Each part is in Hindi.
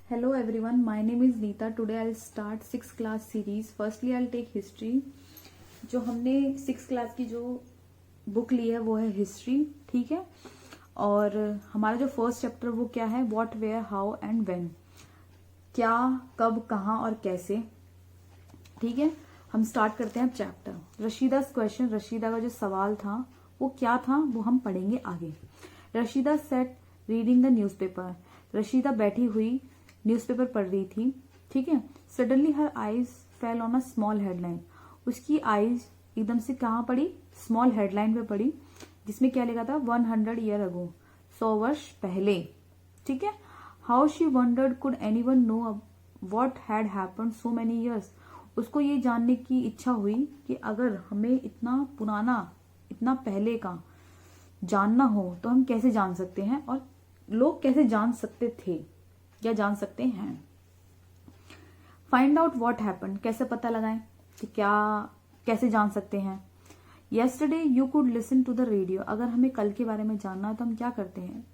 Hello everyone, my name is Neeta. Today I'll start 6th class series. Firstly I'll take history. जो हमने 6th क्लास की जो बुक ली है वो है हिस्ट्री, ठीक है। और हमारा जो फर्स्ट चैप्टर वो क्या है, what, where, how and when, क्या, कब, कहाँ और कैसे, ठीक है। हम स्टार्ट करते हैं चैप्टर। रशीदा क्वेश्चन, रशीदा का जो सवाल था वो क्या था वो हम पढ़ेंगे आगे। Rashida SAT reading the newspaper, Rashida बैठी हुई न्यूज़पेपर पढ़ रही थी, ठीक है। Suddenly her eyes fell on a small headline, उसकी आईज एकदम से कहाँ पड़ी, स्मॉल हेडलाइन पे पड़ी, जिसमें क्या लिखा था 100 ईयर अगो, 100 वर्ष पहले, ठीक है। How she wondered could anyone know what had happened so many years, उसको ये जानने की इच्छा हुई कि अगर हमें इतना पुराना, इतना पहले का जानना हो तो हम कैसे जान सकते हैं, और लोग कैसे जान सकते थे या जान सकते हैं। फाइंड आउट व्हाट हैपेंड, कैसे पता लगाएं कि क्या, कैसे जान सकते हैं। Yesterday you could listen to the radio, अगर हमें कल के बारे में जानना है तो हम क्या करते हैं,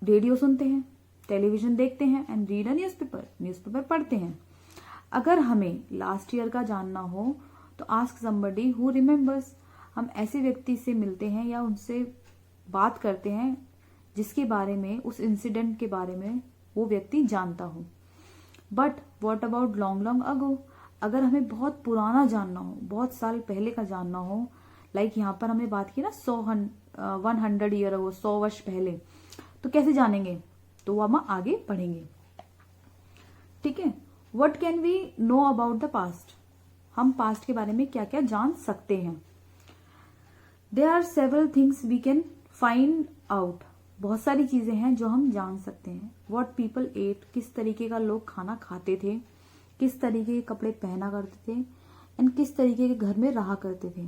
रेडियो सुनते हैं, टेलीविजन देखते हैं, and read a newspaper, newspaper पढ़ते हैं। अगर हमें लास्ट ईयर का जानना हो तो आस्क समबडी हु रिमेम्बर्स, हम ऐसे व्यक्ति से मिलते हैं या उनसे बात करते हैं जिसके बारे में, उस इंसिडेंट के बारे में वो व्यक्ति जानता हो। But what about long long ago, अगर हमें बहुत पुराना जानना हो, बहुत साल पहले का जानना हो, लाइक यहाँ पर हमने बात की ना 100 ईयर अगो, 100 वर्ष पहले, तो कैसे जानेंगे, तो वो हम आगे पढ़ेंगे, ठीक है। What can we know about the past, हम पास्ट के बारे में क्या क्या जान सकते हैं। There are several things we can find out, बहुत सारी चीजें हैं जो हम जान सकते हैं। व्हाट पीपल एट, किस तरीके का लोग खाना खाते थे, किस तरीके के कपड़े पहना करते थे, एंड किस तरीके के घर में रहा करते थे,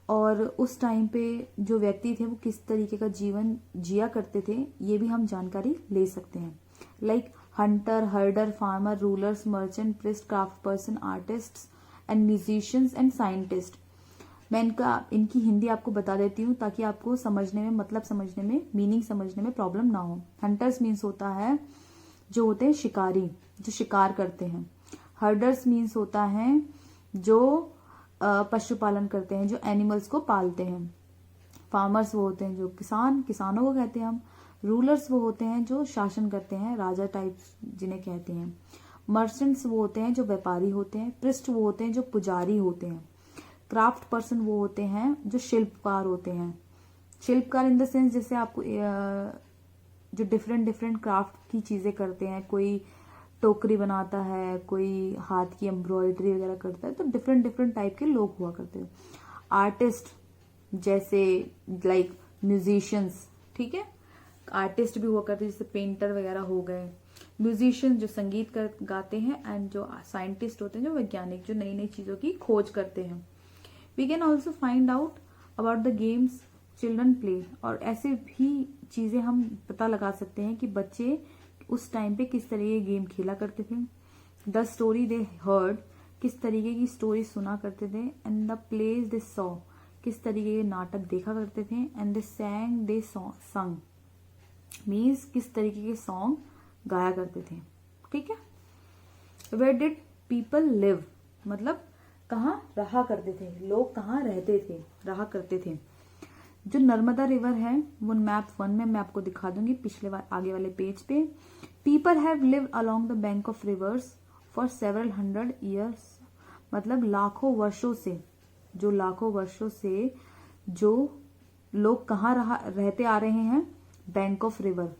और उस टाइम पे जो व्यक्ति थे वो किस तरीके का जीवन जिया करते थे, ये भी हम जानकारी ले सकते हैं। Like Hunter, हर्डर, farmer, rulers, merchant, priest, craft person, artist and musicians and scientist. मैं इनकी हिंदी आपको बता देती हूँ ताकि आपको समझने में, मतलब समझने में, मीनिंग समझने में प्रॉब्लम ना हो। हंटर्स मीन्स होता है जो होते हैं शिकारी, जो शिकार करते हैं। हर्डर्स मीन्स होता है जो पशुपालन करते हैं, जो एनिमल्स को पालते हैं। फार्मर्स वो होते हैं जो किसान, किसानों को कहते हैं हम। रूलर्स वो होते हैं जो शासन करते हैं, राजा टाइप्स जिन्हें कहते हैं। मर्चेंट्स वो होते हैं जो व्यापारी होते हैं। प्रिस्ट वो होते हैं जो पुजारी होते हैं। क्राफ्ट पर्सन वो होते हैं जो शिल्पकार होते हैं। शिल्पकार इन द सेंस जैसे आपको जो डिफरेंट डिफरेंट क्राफ्ट की चीजें करते हैं, कोई टोकरी बनाता है, कोई हाथ की एम्ब्रॉयडरी वगैरह करता है, तो डिफरेंट डिफरेंट टाइप के लोग हुआ करते हैं। आर्टिस्ट जैसे लाइक म्यूजिशियंस, ठीक है, आर्टिस्ट भी हुआ करते हैं, जैसे पेंटर वगैरह हो गए। म्यूजिशियन जो संगीत गाते हैं, एंड जो साइंटिस्ट होते हैं, जो वैज्ञानिक, जो नई नई चीजों की खोज करते हैं। We can also find out about the games children play, और ऐसे भी चीजें हम पता लगा सकते हैं कि बच्चे उस टाइम पे किस तरीके के गेम खेला करते थे। द स्टोरी दे हर्ड, किस तरीके की स्टोरी सुना करते थे। And the plays they saw, किस तरीके के नाटक देखा करते थे। एंड दे सैंग दे संग, मीन्स किस तरीके के सॉन्ग गाया करते थे, ठीक है। वेयर डिड पीपल लिव, मतलब कहाँ रहा करते थे, लोग कहाँ रहते थे, रहा करते थे। जो नर्मदा रिवर है वो मैप 1 में मैं आपको दिखा दूंगी, पिछले आगे वाले पेज पे। People have lived along the bank of reverse for several 100 years, मतलब लाखों वर्षों से, जो लाखों वर्षों से जो लोग कहाँ रहते आ रहे हैं, bank of river,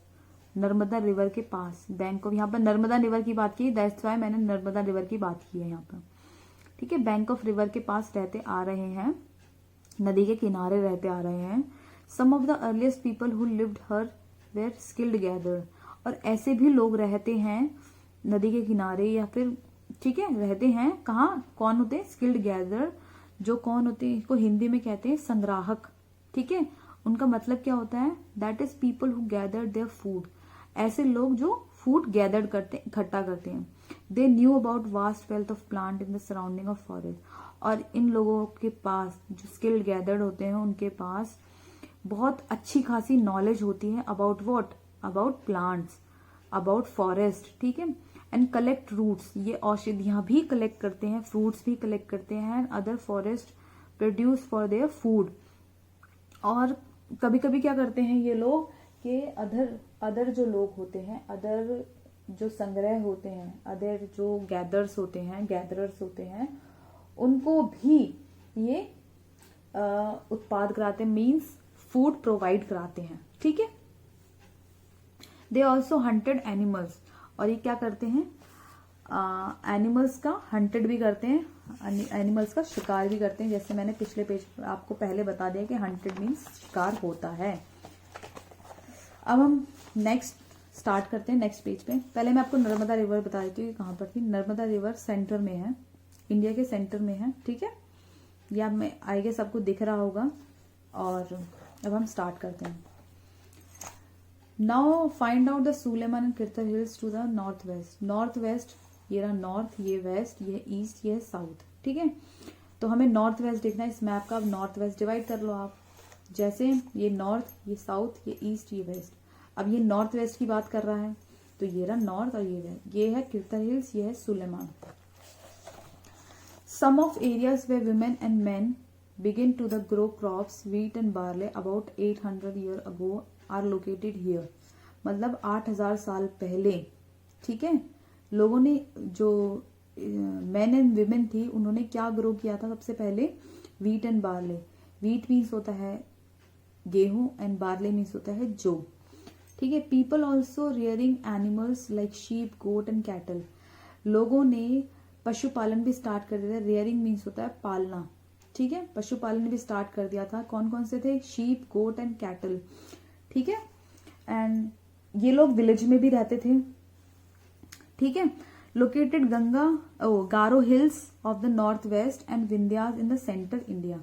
Narmada river के पास। बैंक ऑफ, यहाँ पर नर्मदा रिवर की बात की, दैट्स व्हाई मैंने नर्मदा रिवर की बात की है यहाँ पर, ठीक है। बैंक ऑफ रिवर के पास रहते आ रहे हैं, नदी के किनारे रहते आ रहे हैं। Some of the earliest people who lived here were skilled gather, और ऐसे भी लोग रहते हैं नदी के किनारे, या फिर, ठीक है, रहते हैं कहाँ, कौन होते हैं, स्किल्ड गैदर, जो कौन होते हैं, इसको हिंदी में कहते हैं संग्राहक, ठीक है। उनका मतलब क्या होता है, that is people who gather their food, ऐसे लोग जो फूड गैदर्ड करते, इकट्ठा करते हैं। They knew about vast wealth of plant in the surrounding of forest, और इन लोगों के पास, जो स्किल्ड गैदर्ड होते हैं, उनके पास बहुत अच्छी खासी नॉलेज होती है about what, about plants, about forest, ठीक है, एंड कलेक्ट रूट्स, ये औषधियां भी कलेक्ट करते हैं, फ्रूट्स भी कलेक्ट करते हैं, and other forest produce for their food. और कभी कभी क्या करते हैं ये लोग कि अदर जो लोग होते हैं, अदर जो संग्रह होते हैं, अदर जो गैदरर्स होते हैं, उनको भी ये उत्पाद कराते हैं, मीन्स फूड प्रोवाइड कराते हैं, ठीक है। दे ऑल्सो हंटेड एनिमल्स, और ये क्या करते हैं, एनिमल्स का हंटेड भी करते हैं, एनिमल्स का शिकार भी करते हैं। जैसे मैंने पिछले पेज आपको पहले बता दिया कि हंटेड मीन्स शिकार होता है। अब हम नेक्स्ट स्टार्ट करते हैं नेक्स्ट पेज पे। पहले मैं आपको नर्मदा रिवर बता देती हूँ कहाँ पर थी। नर्मदा रिवर सेंटर में है, इंडिया के सेंटर में है, ठीक है, या मैं आई गेस आपको दिख रहा होगा। और अब हम स्टार्ट करते हैं। Now find out the Sulaiman and Kirthar hills to the north west. North west, ये रहा नॉर्थ, ये वेस्ट, ये ईस्ट, ये साउथ, ठीक है। तो हमें नॉर्थ वेस्ट देखना है इस मैप का। अब नॉर्थ वेस्ट डिवाइड कर लो आप, जैसे ये नॉर्थ, ये साउथ, ये ईस्ट, ये वेस्ट। अब ये नॉर्थ वेस्ट की बात कर रहा है, तो ये रहा नॉर्थ और ये वेस्ट। ये है किरतल हिल्स, ये है Sulaiman. Some of areas where women and men begin to the grow crops wheat and barley about 800 year ago are located here। मतलब 8000 साल पहले, ठीक है, लोगों ने जो men and women थी उन्होंने क्या ग्रो किया था सबसे पहले, wheat and barley। wheat means होता है गेहूं एंड barley मीन्स होता है जौ, ठीक है। People also rearing animals like sheep, goat and cattle. लोगों ने पशुपालन भी स्टार्ट कर दिया था। रियरिंग मीन्स होता है पालना, ठीक है, पशुपालन भी स्टार्ट कर दिया था। कौन कौन से थे, शीप, गोट एंड कैटल, ठीक है। एंड ये लोग विलेज में भी रहते थे, ठीक है। Located Garo hills of the north waste and Vindhyas in the centre India.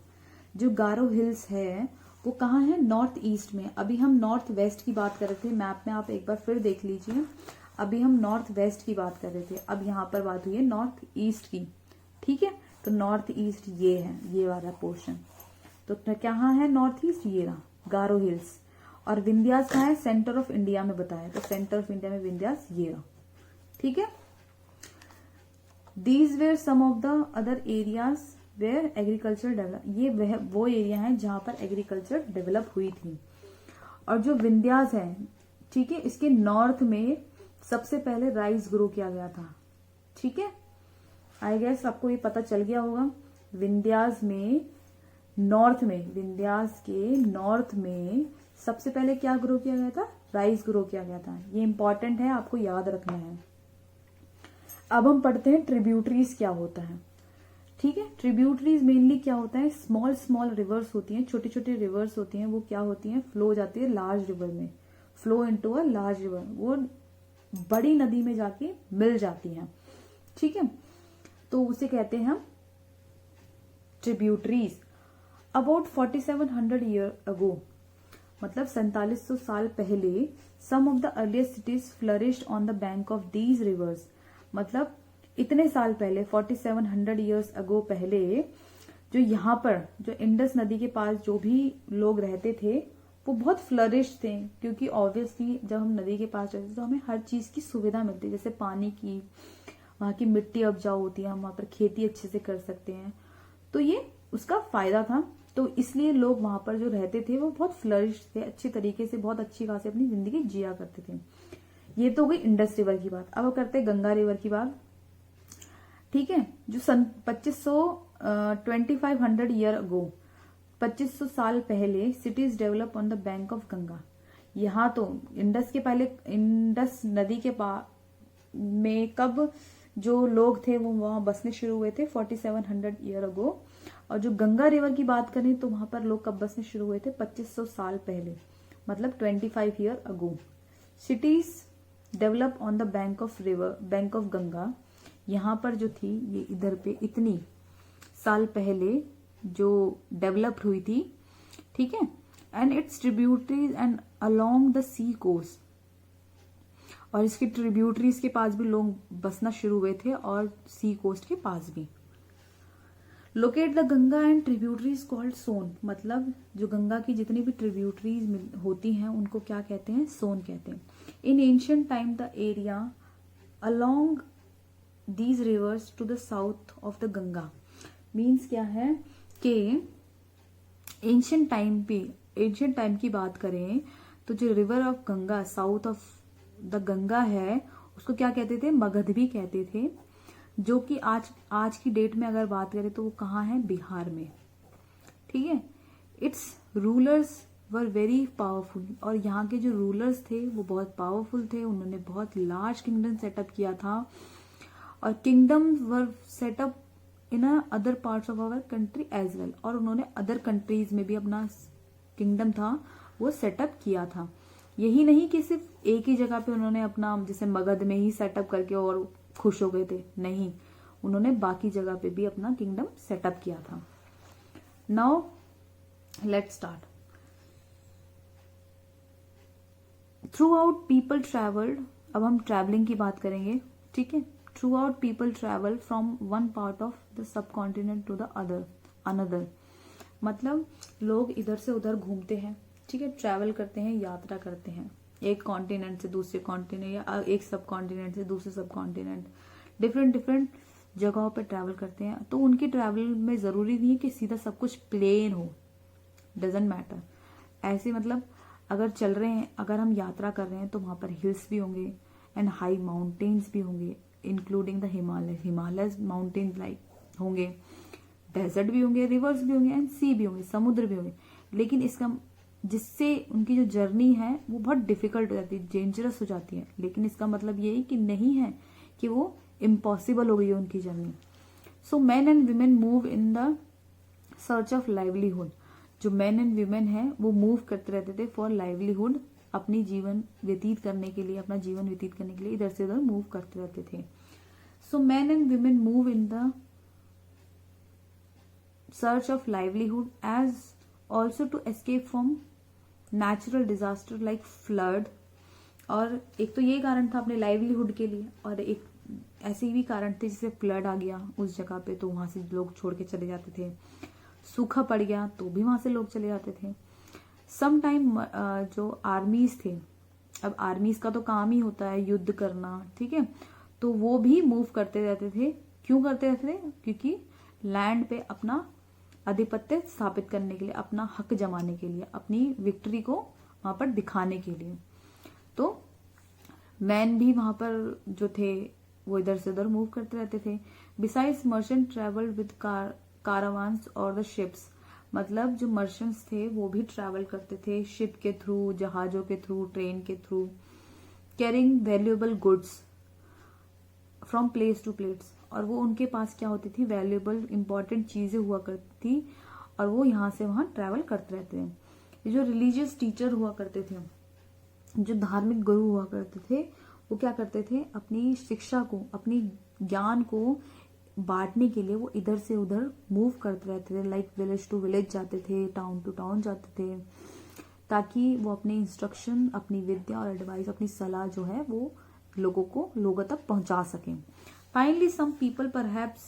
जो गारो हिल्स है वो कहाँ है, नॉर्थ ईस्ट में। अभी हम नॉर्थ वेस्ट की बात कर रहे थे, मैप में आप एक बार फिर देख लीजिए। अभी हम नॉर्थ वेस्ट की बात कर रहे थे, अब यहाँ पर बात हुई है नॉर्थ ईस्ट की, ठीक है। तो नॉर्थ ईस्ट ये है, ये वाला पोर्शन। तो कहाँ है नॉर्थ ईस्ट, ये रहा गारो हिल्स। और विंध्यास कहाँ है, सेंटर ऑफ इंडिया में बताया, तो सेंटर ऑफ इंडिया में विंध्यास ये रहा, ठीक है। These were some of the other areas where agriculture develop. ये वो एरिया है जहां पर एग्रीकल्चर डेवलप हुई थी। और जो विंध्यास है, ठीक है, इसके नॉर्थ में सबसे पहले राइस ग्रो किया गया था, ठीक है। आई गेस आपको ये पता चल गया होगा। विंध्यास में नॉर्थ में, विंध्यास के नॉर्थ में सबसे पहले क्या ग्रो किया गया था, राइस ग्रो किया गया था। ये इंपॉर्टेंट है, आपको याद रखना है। अब हम पढ़ते हैं ट्रिब्यूटरीज क्या होता है, ठीक है। ट्रिब्यूटरीज मेनली क्या होता है, स्मॉल स्मॉल रिवर्स होती हैं, छोटी छोटी रिवर्स होती हैं। वो क्या होती हैं, फ्लो जाती है लार्ज रिवर में, flow into a large river. वो बड़ी नदी में जाके मिल जाती हैं, ठीक है। तो उसे कहते हैं हम ट्रिब्यूटरीज। अबाउट 4700 ईयर अगो, मतलब 4700 साल पहले, some of the earliest cities flourished on the bank of these rivers. मतलब इतने साल पहले, 4700 ईयर्स अगो पहले, जो यहाँ पर जो इंडस नदी के पास जो भी लोग रहते थे वो बहुत फ्लरिश थे, क्योंकि ऑब्वियसली जब हम नदी के पास रहते तो हमें हर चीज की सुविधा मिलती है, जैसे पानी की, वहां की मिट्टी उपजाऊ होती है, हम वहां पर खेती अच्छे से कर सकते हैं। तो ये उसका फायदा था। तो इसलिए लोग वहां पर जो रहते थे वो बहुत फ्लरिश थे, अच्छी तरीके से, बहुत अच्छी खासी अपनी जिंदगी जिया करते थे। ये तो हो गई इंडस रिवर की बात। अब करते हैं गंगा रिवर की बात, ठीक है। जो 2500 ईयर अगो, 2500 साल पहले, cities develop on the bank of Ganga. यहाँ तो इंडस के पहले, इंडस नदी के पास में कब जो लोग थे वो वहां बसने शुरू हुए थे, 4700 ईयर अगो। और जो गंगा रिवर की बात करें तो वहां पर लोग कब बसने शुरू हुए थे, 2500 साल पहले, मतलब 25 year ago. Cities develop on the bank of river, bank of Ganga. यहाँ पर जो थी ये इधर पे इतनी साल पहले जो डेवलप्ड हुई थी, ठीक है। And its tributaries and along the sea coast. और इसके ट्रिब्यूटरीज के पास भी लोग बसना शुरू हुए थे, और सी कोस्ट के पास भी। Locate the Ganga and tributaries called Son, मतलब जो गंगा की जितनी भी ट्रिब्यूटरीज होती हैं उनको क्या कहते हैं, सोन कहते हैं। In ancient time the area along these rivers to the south of the Ganga, means क्या है कि एंशियंट टाइम की बात करें तो जो river of Ganga south of the Ganga है उसको क्या कहते थे, मगध भी कहते थे, जो कि आज की डेट में अगर बात करें तो वो कहाँ है, बिहार में। ठीक है। It's rulers were very powerful, और यहाँ के जो रूलर्स थे वो बहुत पावरफुल थे, उन्होंने बहुत लार्ज किंगडम सेटअप किया था, और kingdom were set up in other parts of our country as well, और उन्होंने अदर कंट्रीज में भी अपना किंगडम था वो सेटअप किया था। यही नहीं कि सिर्फ एक ही जगह पे उन्होंने अपना, जैसे मगध में ही सेटअप करके और खुश हो गए थे, नहीं, उन्होंने बाकी जगह पे भी अपना किंगडम सेटअप किया था। Now let's start. Throughout people travelled, अब हम ट्रैवलिंग की बात करेंगे। ठीक है। Throughout people travel from one part of the subcontinent to the another, मतलब लोग इधर से उधर घूमते हैं। ठीक है। ट्रैवल करते हैं, यात्रा करते हैं, एक कॉन्टिनेंट से दूसरे कॉन्टिनेंट या एक सब कॉन्टिनेंट से दूसरे सब कॉन्टिनेंट, डिफरेंट जगहों पर ट्रैवल करते हैं। तो उनकी ट्रैवल में जरूरी नहीं है कि सीधा सब कुछ प्लेन हो, डजेंट मैटर। ऐसे मतलब अगर चल रहे हैं, अगर हम यात्रा कर रहे हैं तो वहां पर हिल्स भी होंगे एंड हाई माउंटेन्स भी होंगे, including the Himalaya mountains like होंगे, डेजर्ट भी होंगे, रिवर्स भी होंगे एंड सी भी होंगे, समुद्र भी होंगे। लेकिन इसका जिससे उनकी जो जर्नी है वो बहुत डिफिकल्ट हो जाती है, डेंजरस हो जाती है, लेकिन इसका मतलब यही कि नहीं है कि वो इम्पॉसिबल हो गई है उनकी journey. So man and women move in the search of livelihood, जो मैन एंड वीमेन है वो मूव करते रहते थे फॉर लाइवलीहुड, अपनी जीवन व्यतीत करने के लिए, अपना जीवन व्यतीत करने के लिए इधर से उधर मूव करते रहते थे। So man and women move in the search of livelihood as also to escape from natural disaster like flood, और एक तो ये कारण था अपने लाइवलीहुड के लिए, और एक ऐसे भी कारण थे जैसे फ्लड आ गया उस जगह पे तो वहां से लोग छोड़ के चले जाते थे, सूखा पड़ गया तो भी वहां से लोग चले जाते थे। सम टाइम जो आर्मीज थे, अब आर्मीज का तो काम ही होता है युद्ध करना, ठीक है, तो वो भी मूव करते रहते थे। क्यों करते रहते थे? क्योंकि लैंड पे अपना आधिपत्य स्थापित करने के लिए, अपना हक जमाने के लिए, अपनी विक्ट्री को वहां पर दिखाने के लिए। तो मैन भी वहां पर जो थे वो इधर से उधर मूव करते रहते थे। बिसाइड्स मर्चेंट ट्रेवल्ड विद कारावान्स और द शिप्स, मतलब जो मर्चेंट्स थे वो भी ट्रैवल करते थे शिप के थ्रू, जहाजों के थ्रू, ट्रेन के थ्रू, carrying valuable goods from place to place, और वो उनके पास क्या होती थी, वैल्यूएबल इंपॉर्टेंट चीजें हुआ करती थी, और वो यहाँ से वहां ट्रैवल करते रहते थे। जो रिलीजियस टीचर हुआ करते थे, जो धार्मिक गुरु हुआ करते थे, वो क्या करते थे, अपनी शिक्षा को, अपनी ज्ञान को बांटने के लिए वो इधर से उधर मूव करते रहते थे, लाइक विलेज टू विलेज जाते थे, टाउन टू टाउन जाते थे, ताकि वो अपने इंस्ट्रक्शन, अपनी विद्या और एडवाइस, अपनी सलाह जो है वो लोगों तक पहुंचा सकें। Finally some people perhaps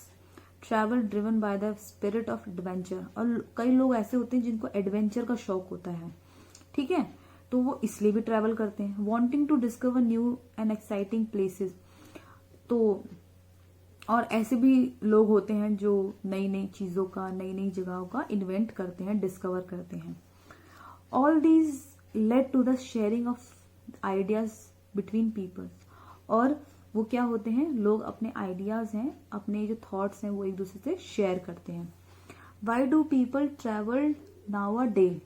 travel driven by the spirit of adventure, और कई लोग ऐसे होते हैं जिनको एडवेंचर का शौक होता है, ठीक है, तो वो इसलिए भी ट्रैवल करते हैं। Wanting to discover new and exciting places, तो और ऐसे भी लोग होते हैं जो नई नई चीजों का, नई नई जगहों का इन्वेंट करते हैं, डिस्कवर करते हैं। All these led to the sharing of ideas between people, और वो क्या होते हैं, लोग अपने आइडियाज हैं, अपने जो थॉट्स हैं वो एक दूसरे से शेयर करते हैं। Why do people travel now a day,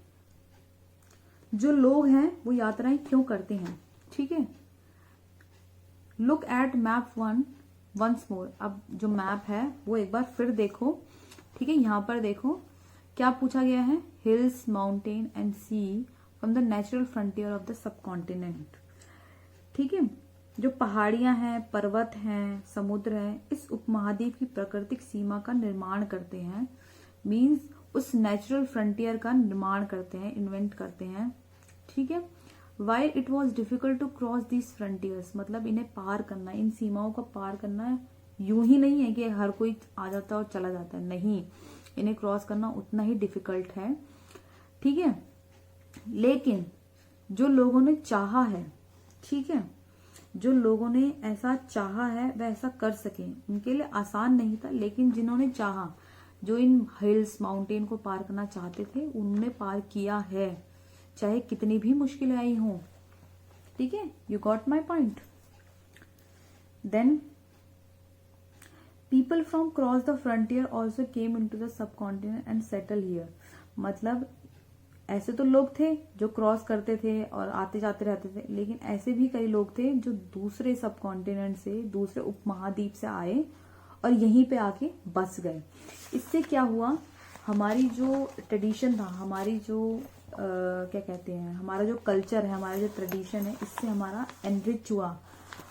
जो लोग हैं वो यात्राएं क्यों करते हैं, ठीक है। Look at map once more, अब जो मैप है वो एक बार फिर देखो, ठीक है। यहां पर देखो क्या पूछा गया है, hills, mountain and sea from the natural frontier of the subcontinent, ठीक है। जो पहाड़ियां हैं, पर्वत हैं, समुद्र हैं, इस उपमहाद्वीप की प्राकृतिक सीमा का निर्माण करते हैं, मींस उस नेचुरल फ्रंटियर का निर्माण करते हैं, इन्वेंट करते हैं, ठीक है। Why it was difficult to cross these frontiers, मतलब इन्हें पार करना, इन सीमाओं का पार करना यूं ही नहीं है कि हर कोई आ जाता है और चला जाता है, नहीं, इन्हें क्रॉस करना उतना ही डिफिकल्ट है, ठीक है। लेकिन जो लोगों ने चाहा है, ठीक है, जो लोगों ने ऐसा चाहा है वह ऐसा कर सके, उनके लिए आसान नहीं था, लेकिन जिन्होंने चाहा, जो इन हिल्स माउंटेन को पार करना चाहते थे, उन्होंने पार किया है, चाहे कितनी भी मुश्किलें आई हों, ठीक है। You got my point. Then people from cross the frontier also came into the subcontinent and settle here. मतलब ऐसे तो लोग थे जो क्रॉस करते थे और आते जाते रहते थे, लेकिन ऐसे भी कई लोग थे जो दूसरे सब कॉन्टिनेंट से, दूसरे उपमहाद्वीप से आए और यहीं पे आके बस गए। इससे क्या हुआ, हमारी जो ट्रेडिशन था, हमारी जो क्या कहते हैं, हमारा जो कल्चर है, हमारा जो ट्रेडिशन है, इससे हमारा एनरिच हुआ,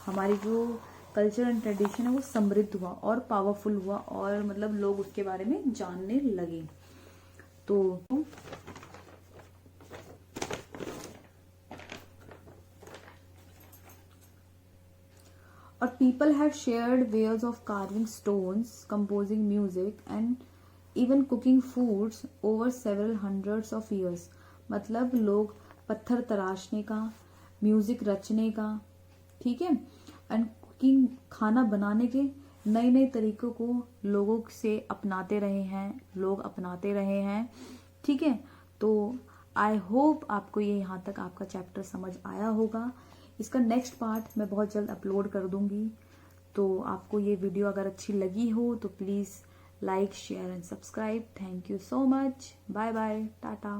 हमारी जो कल्चर एंड ट्रेडिशन है वो समृद्ध हुआ और पावरफुल हुआ, और मतलब लोग उसके बारे में जानने लगे। तो और people have shared ways of carving stones, composing music and even cooking foods over several hundreds of years। मतलब लोग पत्थर तराशने का, म्यूजिक रचने का, ठीक है, एंड कुकिंग, खाना बनाने के नए नए तरीकों को लोगों से अपनाते रहे हैं, लोग अपनाते रहे हैं, ठीक है। तो आई होप आपको ये यहाँ तक आपका चैप्टर समझ आया होगा। इसका नेक्स्ट पार्ट मैं बहुत जल्द अपलोड कर दूंगी। तो आपको ये वीडियो अगर अच्छी लगी हो तो please like, share and subscribe. Thank you so much, bye bye, Tata.